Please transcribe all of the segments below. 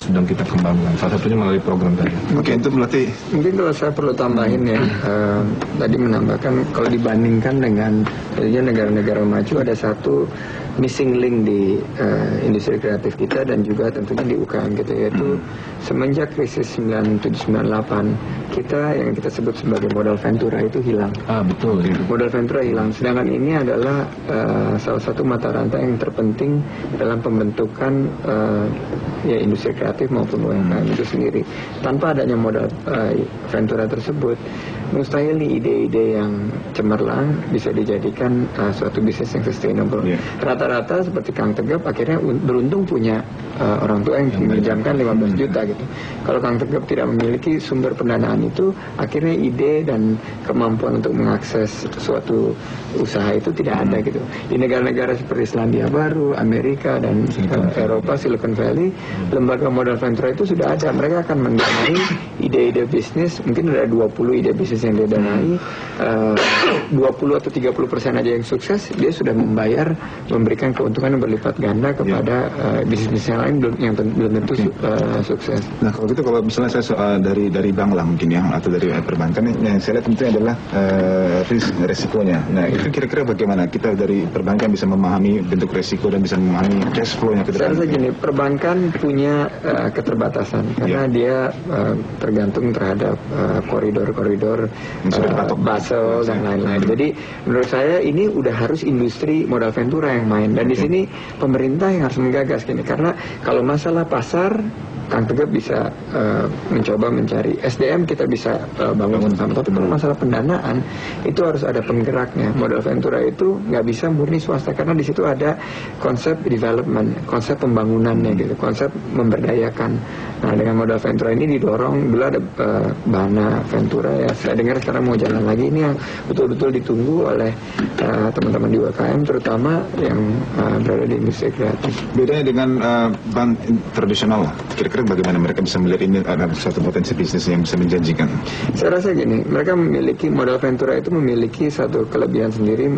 sedang kita kembangkan. Salah satunya melalui program tadi. Oke, itu berarti mungkin kalau saya perlu tambahin ya, tadi menambahkan kalau dibandingkan dengan negara-negara maju ada satu missing link di industri kreatif kita dan juga tentunya di UKM kita, yaitu semenjak krisis 97-98 kita yang kita sebut sebagai modal ventura itu hilang. Betul. Modal ventura hilang. Sedangkan ini adalah salah satu mata rantai yang terpenting dalam pembentukan ya industri kreatif maupun UMKM itu sendiri. Tanpa adanya modal ventura tersebut, mustahil nih ide-ide yang cemerlang bisa dijadikan suatu bisnis yang sustainable. Rata-rata seperti Kang Tegap akhirnya beruntung punya orang tua yang meminjamkan 15 juta gitu. Kalau Kang Tegap tidak memiliki sumber pendanaan itu, akhirnya ide dan kemampuan untuk mengakses suatu usaha itu tidak ada gitu. Di negara-negara seperti Selandia Baru, Amerika dan Eropa, Silicon Valley, lembaga modal ventura itu sudah ada. Mereka akan mendanai ide-ide bisnis, mungkin ada 20 ide bisnis yang dia danai, 20 atau 30% aja yang sukses, dia sudah memberikan keuntungan yang berlipat ganda kepada bisnis yang lain yang belum tentu sukses. Nah, kalau gitu, kalau misalnya saya dari bank lah mungkin ya, atau dari perbankan, yang saya lihat tentunya adalah resikonya. Nah, itu kira-kira bagaimana kita dari perbankan bisa memahami bentuk resiko dan bisa memahami cash flow-nya ke depan? Saya rasa gini, perbankan punya keterbatasan karena dia tergantung terhadap koridor-koridor Basel dan lain-lain. Jadi menurut saya ini udah harus industri modal ventura yang main, dan di sini pemerintah yang harus menggagas gini, karena kalau masalah pasar Kang Tegap bisa mencoba mencari SDM, kita bisa bangun sama, tapi kalau masalah pendanaan itu harus ada penggeraknya. Modal ventura itu nggak bisa murni swasta karena di situ ada konsep development, konsep pembangunannya gitu, konsep memberdayakan. Nah, dengan modal ventura ini didorong, dulu ada Bana Ventura ya, saya dengar sekarang mau jalan lagi, ini yang betul-betul ditunggu oleh teman-teman di UKM terutama yang berada di industri kreatif. Bedanya dengan bank tradisional, kira-kira bagaimana mereka bisa melihat ini ada suatu potensi bisnis yang bisa menjanjikan? Saya rasa gini, mereka memiliki modal ventura itu memiliki satu kelebihan sendiri.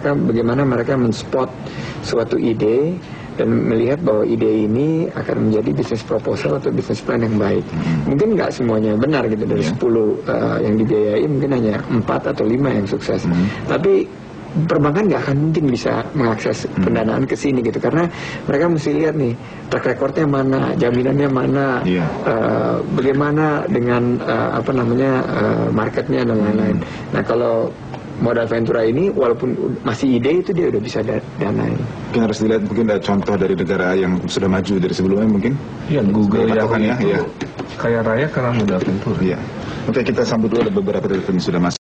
Bagaimana mereka men-spot suatu ide dan melihat bahwa ide ini akan menjadi bisnis proposal atau bisnis plan yang baik. Mungkin nggak semuanya benar gitu, dari 10 yang dibiayai mungkin hanya 4 atau 5 yang sukses. Tapi perbankan nggak akan mungkin bisa mengakses pendanaan ke sini gitu, karena mereka mesti lihat nih track recordnya mana, jaminannya mana, bagaimana dengan marketnya dan lain-lain. Nah, kalau modal ventura ini walaupun masih ide itu dia udah bisa danai. Mungkin harus dilihat, mungkin ada contoh dari negara yang sudah maju dari sebelumnya mungkin. Iya, Google ya, kaya raya karena modal ventura. Iya. Oke, kita sambut dulu, ada beberapa telepon yang sudah masuk.